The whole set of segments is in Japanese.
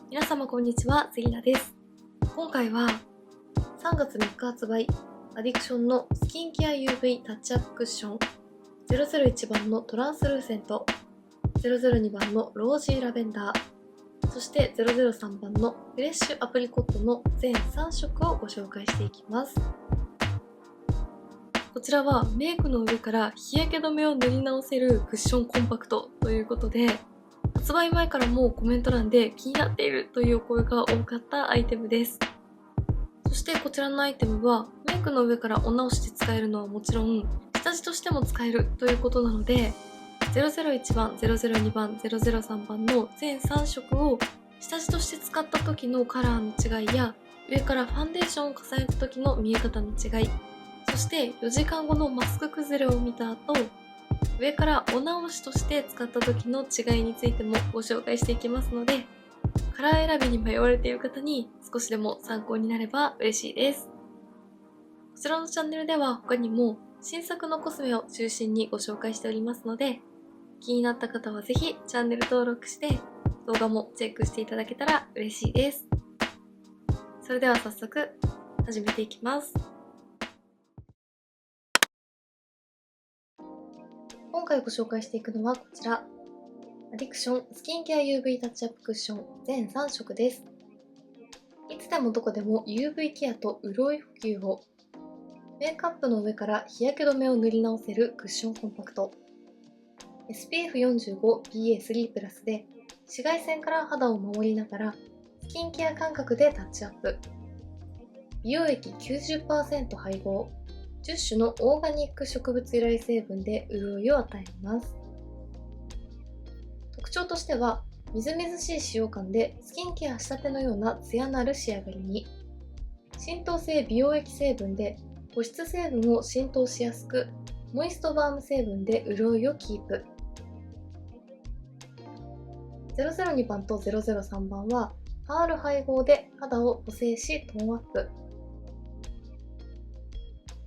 皆様こんにちは、セリナです。今回は3月3日発売、アディクションのスキンケア UV タッチアップクッション、001番のトランスルーセント、002番のロージーラベンダー、そして003番のフレッシュアプリコットの全3色をご紹介していきます。こちらはメイクの上から日焼け止めを塗り直せるクッションコンパクトということで、発売前からもコメント欄で気になっているというお声が多かったアイテムです。そしてこちらのアイテムはメイクの上からお直しで使えるのはもちろん、下地としても使えるということなので、001番、002番、003番の全3色を下地として使った時のカラーの違いや、上からファンデーションを重ねた時の見え方の違い、そして4時間後のマスク崩れを見た後、上からお直しとして使った時の違いについてもご紹介していきますので、カラー選びに迷われている方に少しでも参考になれば嬉しいです。こちらのチャンネルでは他にも新作のコスメを中心にご紹介しておりますので、気になった方はぜひチャンネル登録して動画もチェックしていただけたら嬉しいです。それでは早速始めていきます。今回ご紹介していくのはこちら、アディクションスキンケア UV タッチアップクッション全3色です。いつでもどこでも UV ケアと潤い補給を、メイクアップの上から日焼け止めを塗り直せるクッションコンパクト、 SPF45PA3+で紫外線から肌を守りながらスキンケア感覚でタッチアップ、美容液 90% 配合、10種のオーガニック植物由来成分で潤いを与えます。特徴としては、みずみずしい使用感でスキンケアしたてのようなツヤのある仕上がりに、浸透性美容液成分で保湿成分を浸透しやすく、モイストバーム成分で潤いをキープ。002番と003番はパール配合で肌を補正しトーンアップ。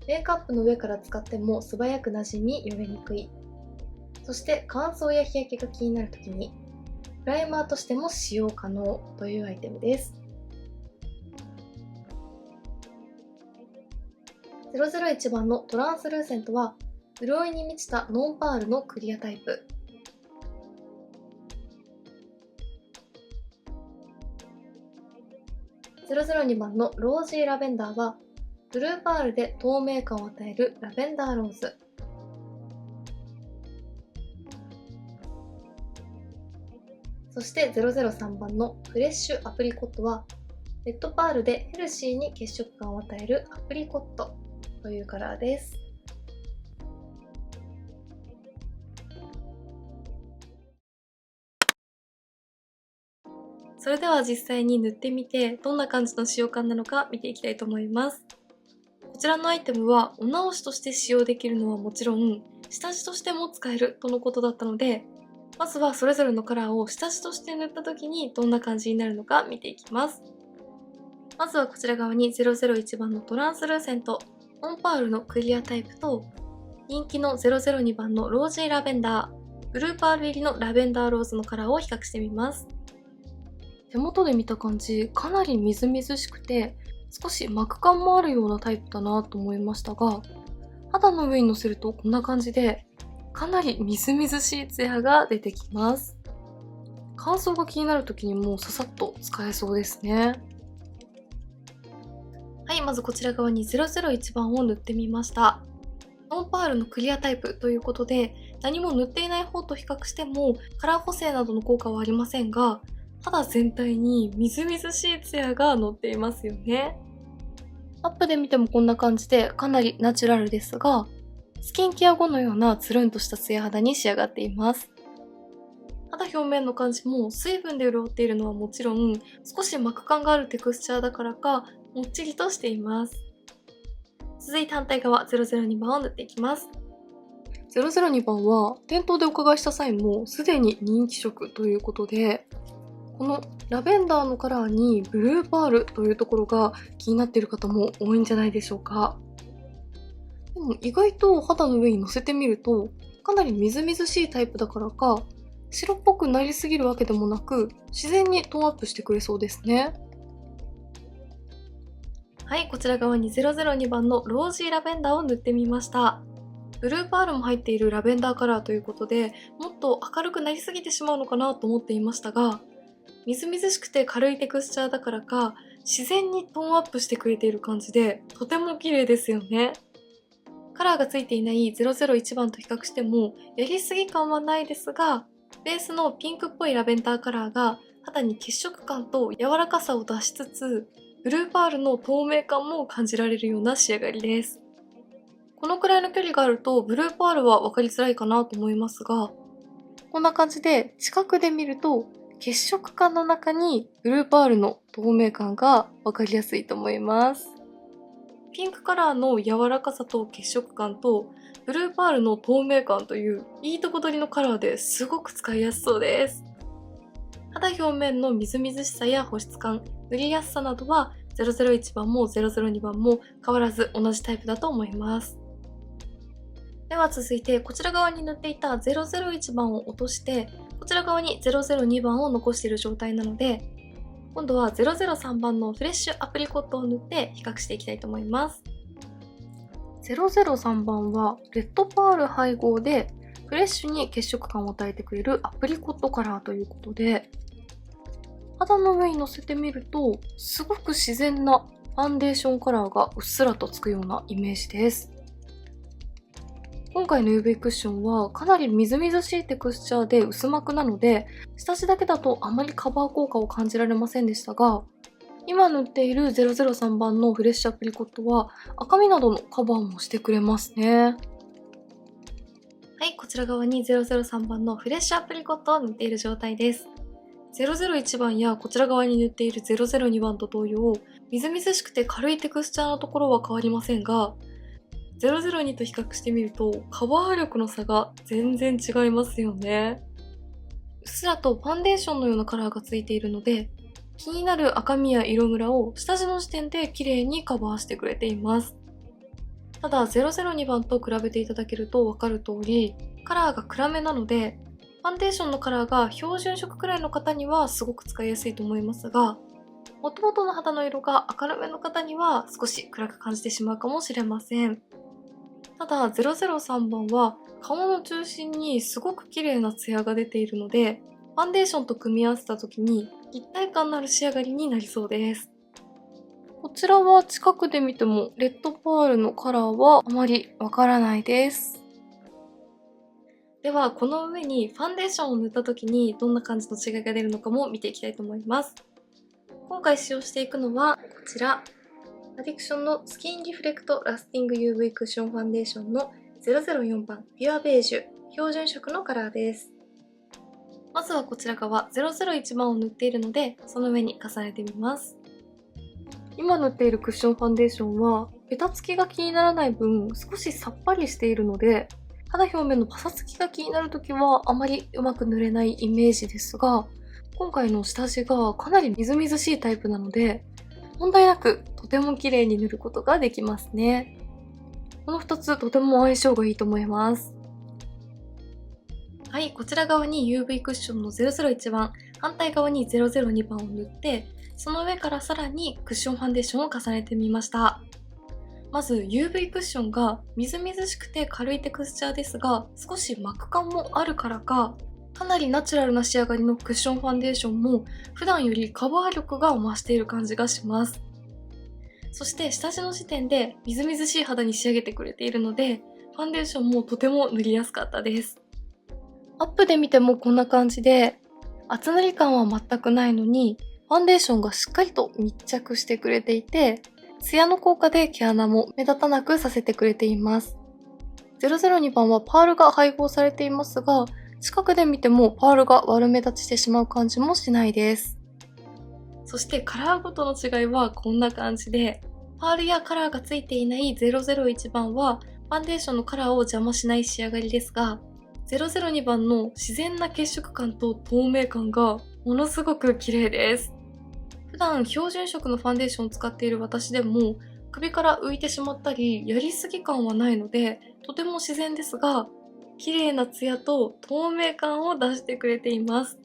メイクアップの上から使っても素早くなじみよれにくい。そして乾燥や日焼けが気になるときにプライマーとしても使用可能というアイテムです。001番のトランスルーセントは潤いに満ちたノンパールのクリアタイプ。002番のロージーラベンダーはブルーパールで透明感を与えるラベンダーローズ。そして003番のフレッシュアプリコットはレッドパールでヘルシーに血色感を与えるアプリコットというカラーです。それでは実際に塗ってみてどんな感じの使用感なのか見ていきたいと思います。こちらのアイテムはお直しとして使用できるのはもちろん、下地としても使えるとのことだったので、まずはそれぞれのカラーを下地として塗った時にどんな感じになるのか見ていきます。まずはこちら側に001番のトランスルーセント、オンパールのクリアタイプと、人気の002番のロージーラベンダー、ブルーパール入りのラベンダーローズのカラーを比較してみます。手元で見た感じ、かなりみずみずしくて、少し膜感もあるようなタイプだなと思いましたが、肌の上にのせるとこんな感じで、かなりみずみずしいツヤが出てきます。乾燥が気になる時にもささっと使えそうですね。はい、まずこちら側に001番を塗ってみました。ノンパールのクリアタイプということで、何も塗っていない方と比較してもカラー補正などの効果はありませんが、肌全体にみずみずしいツヤが乗っていますよね。アップで見てもこんな感じでかなりナチュラルですが、スキンケア後のようなつるんとしたツヤ肌に仕上がっています。肌表面の感じも水分で潤っているのはもちろん、少し膜感があるテクスチャーだからかもっちりとしています。続いて反対側002番を塗っていきます。002番は店頭でお伺いした際もすでに人気色ということで、このラベンダーのカラーにブルーパールというところが気になっている方も多いんじゃないでしょうか。でも意外と肌の上にのせてみるとかなりみずみずしいタイプだからか、白っぽくなりすぎるわけでもなく、自然にトーンアップしてくれそうですね。はい、こちら側に002番のロージーラベンダーを塗ってみました。ブルーパールも入っているラベンダーカラーということで、もっと明るくなりすぎてしまうのかなと思っていましたが、みずみずしくて軽いテクスチャーだからか、自然にトーンアップしてくれている感じで、とても綺麗ですよね。カラーがついていない001番と比較しても、やりすぎ感はないですが、ベースのピンクっぽいラベンダーカラーが肌に血色感と柔らかさを出しつつ、ブルーパールの透明感も感じられるような仕上がりです。このくらいの距離があるとブルーパールは分かりづらいかなと思いますが、こんな感じで近くで見ると血色感の中にブルーパールの透明感が分かりやすいと思います。ピンクカラーの柔らかさと血色感とブルーパールの透明感といういいとこ取りのカラーですごく使いやすそうです。肌表面のみずみずしさや保湿感、塗りやすさなどは001番も002番も変わらず同じタイプだと思います。では続いてこちら側に塗っていた001番を落として、こちら側に002番を残している状態なので、今度は003番のフレッシュアプリコットを塗って比較していきたいと思います。003番はレッドパール配合でフレッシュに血色感を与えてくれるアプリコットカラーということで、肌の上にのせてみるとすごく自然なファンデーションカラーがうっすらとつくようなイメージです。今回の UV クッションはかなりみずみずしいテクスチャーで薄膜なので、下地だけだとあまりカバー効果を感じられませんでしたが、今塗っている003番のフレッシュアプリコットは赤みなどのカバーもしてくれますね。はい、こちら側に003番のフレッシュアプリコットを塗っている状態です。001番やこちら側に塗っている002番と同様、みずみずしくて軽いテクスチャーのところは変わりませんが、002と比較してみるとカバー力の差が全然違いますよね。うっすらとファンデーションのようなカラーがついているので、気になる赤みや色ムラを下地の時点で綺麗にカバーしてくれています。ただ002番と比べていただけると分かる通り、カラーが暗めなので、ファンデーションのカラーが標準色くらいの方にはすごく使いやすいと思いますが、元々の肌の色が明るめの方には少し暗く感じてしまうかもしれません。ただ003番は顔の中心にすごく綺麗なツヤが出ているので、ファンデーションと組み合わせた時に立体感のある仕上がりになりそうです。こちらは近くで見てもレッドパールのカラーはあまりわからないです。ではこの上にファンデーションを塗った時にどんな感じの違いが出るのかも見ていきたいと思います。今回使用していくのはこちら、アディクションのスキンリフレクトラスティング UV クッションファンデーションの004番ピュアベージュ標準色のカラーです。まずはこちら側001番を塗っているので、その上に重ねてみます。今塗っているクッションファンデーションはベタつきが気にならない分少しさっぱりしているので、肌表面のパサつきが気になるときはあまりうまく塗れないイメージですが、今回の下地がかなりみずみずしいタイプなので、問題なくとても綺麗に塗ることができますね。この2つとても相性がいいと思います。はい、こちら側に UV クッションの001番、反対側に002番を塗って、その上からさらにクッションファンデーションを重ねてみました。まず UV クッションがみずみずしくて軽いテクスチャーですが、少し膜感もあるからかなりナチュラルな仕上がりのクッションファンデーションも普段よりカバー力が増している感じがします。そして下地の時点でみずみずしい肌に仕上げてくれているので、ファンデーションもとても塗りやすかったです。アップで見てもこんな感じで、厚塗り感は全くないのに、ファンデーションがしっかりと密着してくれていて、ツヤの効果で毛穴も目立たなくさせてくれています。002番はパールが配合されていますが、近くで見てもパールが悪目立ちしてしまう感じもしないです。そしてカラーごとの違いはこんな感じで、パールやカラーがついていない001番はファンデーションのカラーを邪魔しない仕上がりですが、002番の自然な血色感と透明感がものすごく綺麗です。普段標準色のファンデーションを使っている私でも首から浮いてしまったりやりすぎ感はないのでとても自然ですが、綺麗なツヤと透明感を出してくれています。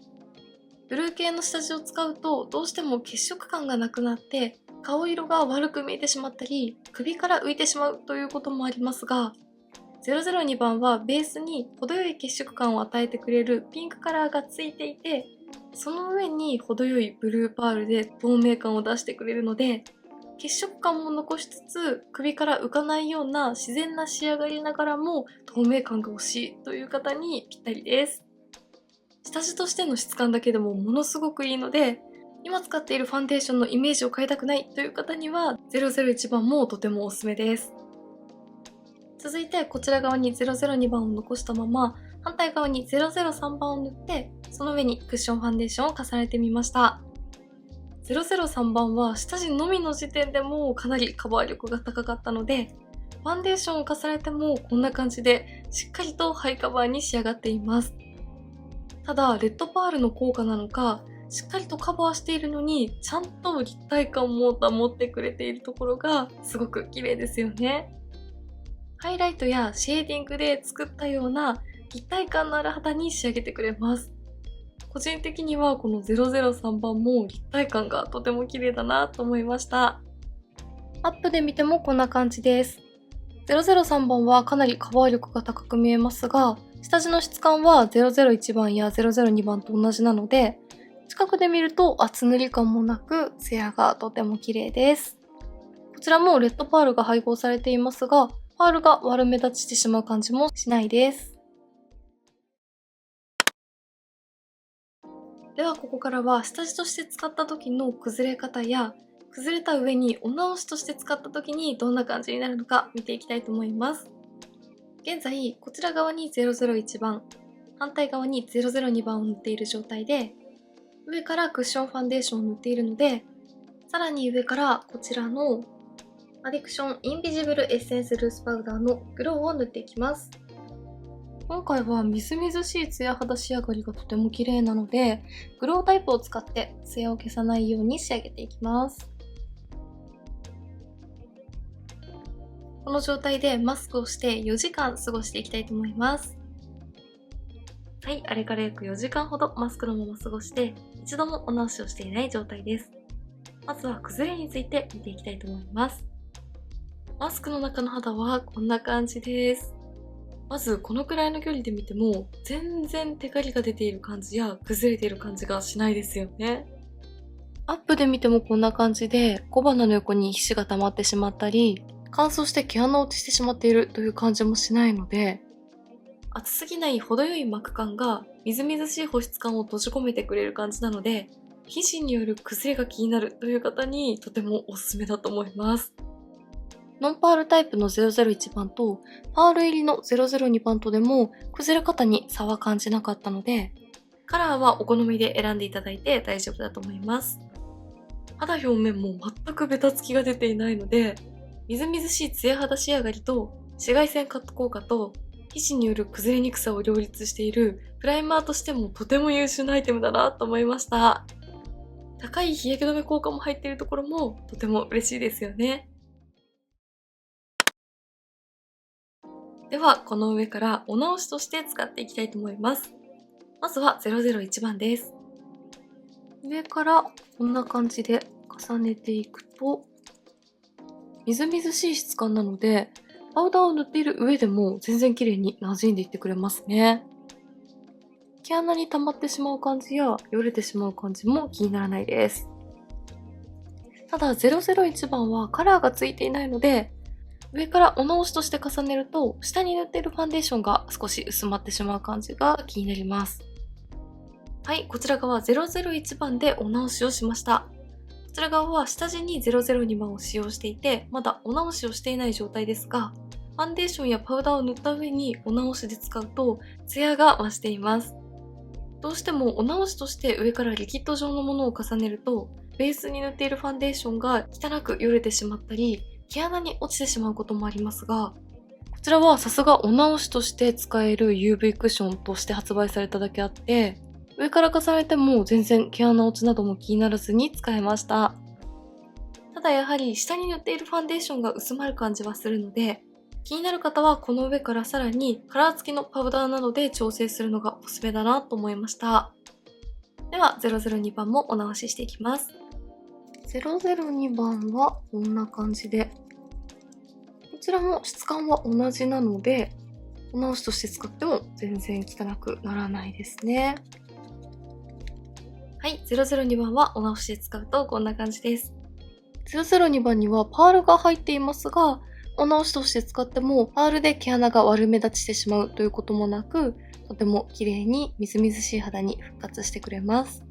ブルー系の下地を使うとどうしても血色感がなくなって顔色が悪く見えてしまったり首から浮いてしまうということもありますが、002番はベースに程よい血色感を与えてくれるピンクカラーがついていて、その上に程よいブルーパールで透明感を出してくれるので、血色感も残しつつ首から浮かないような自然な仕上がりながらも透明感が欲しいという方にぴったりです。下地としての質感だけでもものすごくいいので、今使っているファンデーションのイメージを変えたくないという方には001番もとてもおすすめです。続いてこちら側に002番を残したまま反対側に003番を塗って、その上にクッションファンデーションを重ねてみました。003番は下地のみの時点でもかなりカバー力が高かったので、ファンデーションを重ねてもこんな感じでしっかりとハイカバーに仕上がっています。ただレッドパールの効果なのか、しっかりとカバーしているのにちゃんと立体感も保ってくれているところがすごく綺麗ですよね。ハイライトやシェーディングで作ったような立体感のある肌に仕上げてくれます。個人的にはこの003番も立体感がとても綺麗だなと思いました。アップで見てもこんな感じです。003番はかなりカバー力が高く見えますが、下地の質感は001番や002番と同じなので、近くで見ると厚塗り感もなくツヤがとても綺麗です。こちらもレッドパールが配合されていますが、パールが悪目立ちしてしまう感じもしないです。ではここからは下地として使った時の崩れ方や、崩れた上にお直しとして使った時にどんな感じになるのか見ていきたいと思います。現在こちら側に001番、反対側に002番を塗っている状態で、上からクッションファンデーションを塗っているので、さらに上からこちらのアディクションインビジブルエッセンスルースパウダーのグローを塗っていきます。今回はみずみずしいツヤ肌仕上がりがとても綺麗なので、グロータイプを使ってツヤを消さないように仕上げていきます。この状態でマスクをして4時間過ごしていきたいと思います。はい、あれから約4時間ほどマスクのまま過ごして、一度もお直しをしていない状態です。まずは崩れについて見ていきたいと思います。マスクの中の肌はこんな感じです。まずこのくらいの距離で見ても全然テカリが出ている感じや崩れている感じがしないですよね。アップで見てもこんな感じで小鼻の横に皮脂が溜まってしまったり、乾燥して毛穴落ちしてしまっているという感じもしないので、厚すぎない程よい膜感がみずみずしい保湿感を閉じ込めてくれる感じなので、皮脂による崩れが気になるという方にとてもおすすめだと思います。ノンパールタイプの001番とパール入りの002番とでも崩れ方に差は感じなかったので、カラーはお好みで選んでいただいて大丈夫だと思います。肌表面も全くベタつきが出ていないので、みずみずしいツヤ肌仕上がりと紫外線カット効果と皮脂による崩れにくさを両立しているプライマーとしてもとても優秀なアイテムだなと思いました。高い日焼け止め効果も入っているところもとても嬉しいですよね。ではこの上からお直しとして使っていきたいと思います。まずは001番です。上からこんな感じで重ねていくと、みずみずしい質感なので、パウダーを塗っている上でも全然綺麗に馴染んでいってくれますね。毛穴に溜まってしまう感じやよれてしまう感じも気にならないです。ただ001番はカラーがついていないので、上からお直しとして重ねると下に塗っているファンデーションが少し薄まってしまう感じが気になります。はい、こちら側001番でお直しをしました。こちら側は下地に002番を使用していて、まだお直しをしていない状態ですが、ファンデーションやパウダーを塗った上にお直しで使うとツヤが増しています。どうしてもお直しとして上からリキッド状のものを重ねると、ベースに塗っているファンデーションが汚くよれてしまったり、毛穴に落ちてしまうこともありますが、こちらはさすがお直しとして使える UV クッションとして発売されただけあって、上から重ねても全然毛穴落ちなども気にならずに使えました。ただやはり下に塗っているファンデーションが薄まる感じはするので、気になる方はこの上からさらにカラー付きのパウダーなどで調整するのがおすすめだなと思いました。では002番もお直ししていきます。002番はこんな感じで、こちらも質感は同じなので、お直しとして使っても全然汚くならないですね。はい、002番はお直しで使うとこんな感じです。002番にはパールが入っていますが、お直しとして使ってもパールで毛穴が悪目立ちしてしまうということもなく、とても綺麗にみずみずしい肌に復活してくれます。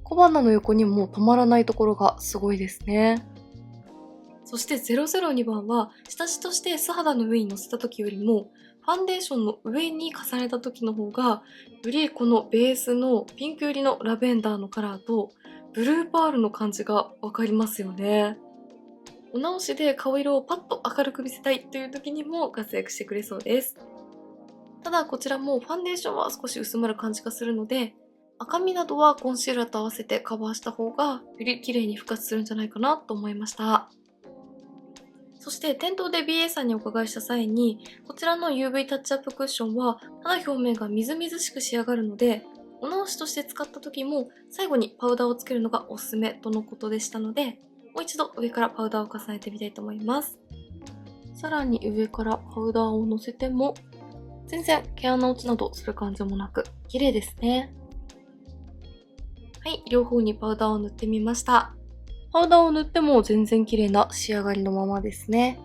小鼻の横にも止まらないところがすごいですね。そして002番は下地として素肌の上にのせた時よりもファンデーションの上に重ねた時の方がよりこのベースのピンク寄りのラベンダーのカラーとブルーパールの感じがわかりますよね。お直しで顔色をパッと明るく見せたいという時にも活躍してくれそうです。ただこちらもファンデーションは少し薄まる感じがするので、赤みなどはコンシーラーと合わせてカバーした方がより綺麗に復活するんじゃないかなと思いました。そして店頭で BA さんにお伺いした際に、こちらの UV タッチアップクッションは肌表面がみずみずしく仕上がるので、お直しとして使った時も最後にパウダーをつけるのがおすすめとのことでしたので、もう一度上からパウダーを重ねてみたいと思います。さらに上からパウダーをのせても、全然毛穴落ちなどする感じもなく、綺麗ですね。はい、両方にパウダーを塗ってみました。パウダーを塗っても全然綺麗な仕上がりのままですね。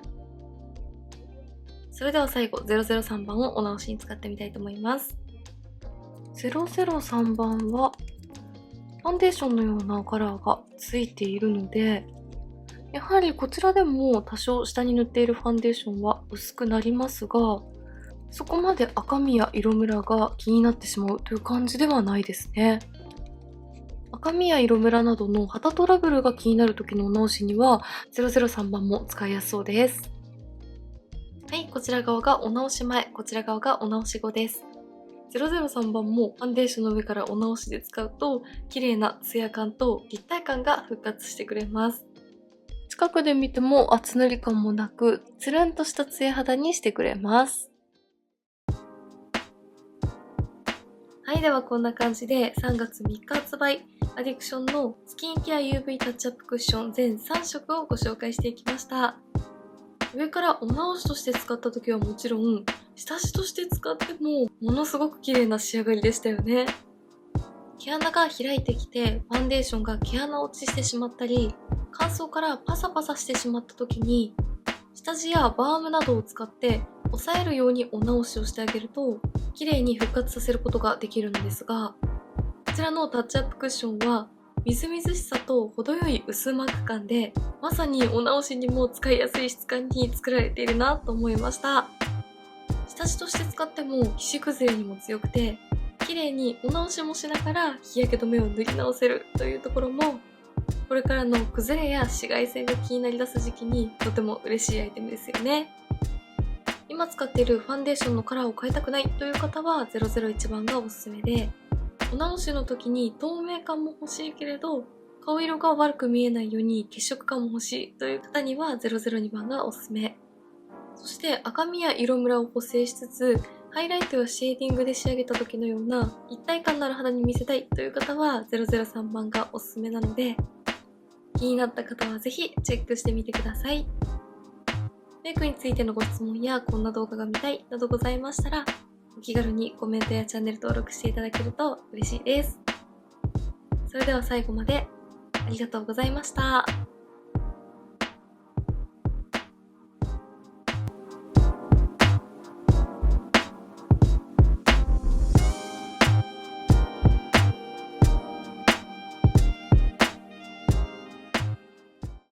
それでは最後003番をお直しに使ってみたいと思います。003番はファンデーションのようなカラーがついているので、やはりこちらでも多少下に塗っているファンデーションは薄くなりますが、そこまで赤みや色ムラが気になってしまうという感じではないですね。赤みや色ムラなどの肌トラブルが気になる時のお直しには003番も使いやすそうです。はい、こちら側がお直し前、こちら側がお直し後です。003番もファンデーションの上からお直しで使うと綺麗なツヤ感と立体感が復活してくれます。近くで見ても厚塗り感もなく、つるんとしたツヤ肌にしてくれます。はい、ではこんな感じで3月3日発売、アディクションのスキンケア UV タッチアップクッション全3色をご紹介していきました。上からお直しとして使った時はもちろん、下地として使ってもものすごく綺麗な仕上がりでしたよね。毛穴が開いてきてファンデーションが毛穴落ちしてしまったり、乾燥からパサパサしてしまった時に、下地やバームなどを使って抑えるようにお直しをしてあげると綺麗に復活させることができるのですが、こちらのタッチアップクッションはみずみずしさと程よい薄膜感で、まさにお直しにも使いやすい質感に作られているなと思いました。下地として使っても皮脂崩れにも強くて、綺麗にお直しもしながら日焼け止めを塗り直せるというところも、これからの崩れや紫外線が気になりだす時期にとても嬉しいアイテムですよね。今使っているファンデーションのカラーを変えたくないという方は001番がおすすめで、お直しの時に透明感も欲しいけれど顔色が悪く見えないように血色感も欲しいという方には002番がおすすめ。そして赤みや色ムラを補正しつつハイライトやシェーディングで仕上げた時のような一体感のある肌に見せたいという方は003番がおすすめなので、気になった方はぜひチェックしてみてください。メイクについてのご質問やこんな動画が見たいなどございましたら、お気軽にコメントやチャンネル登録していただけると嬉しいです。それでは最後までありがとうございました。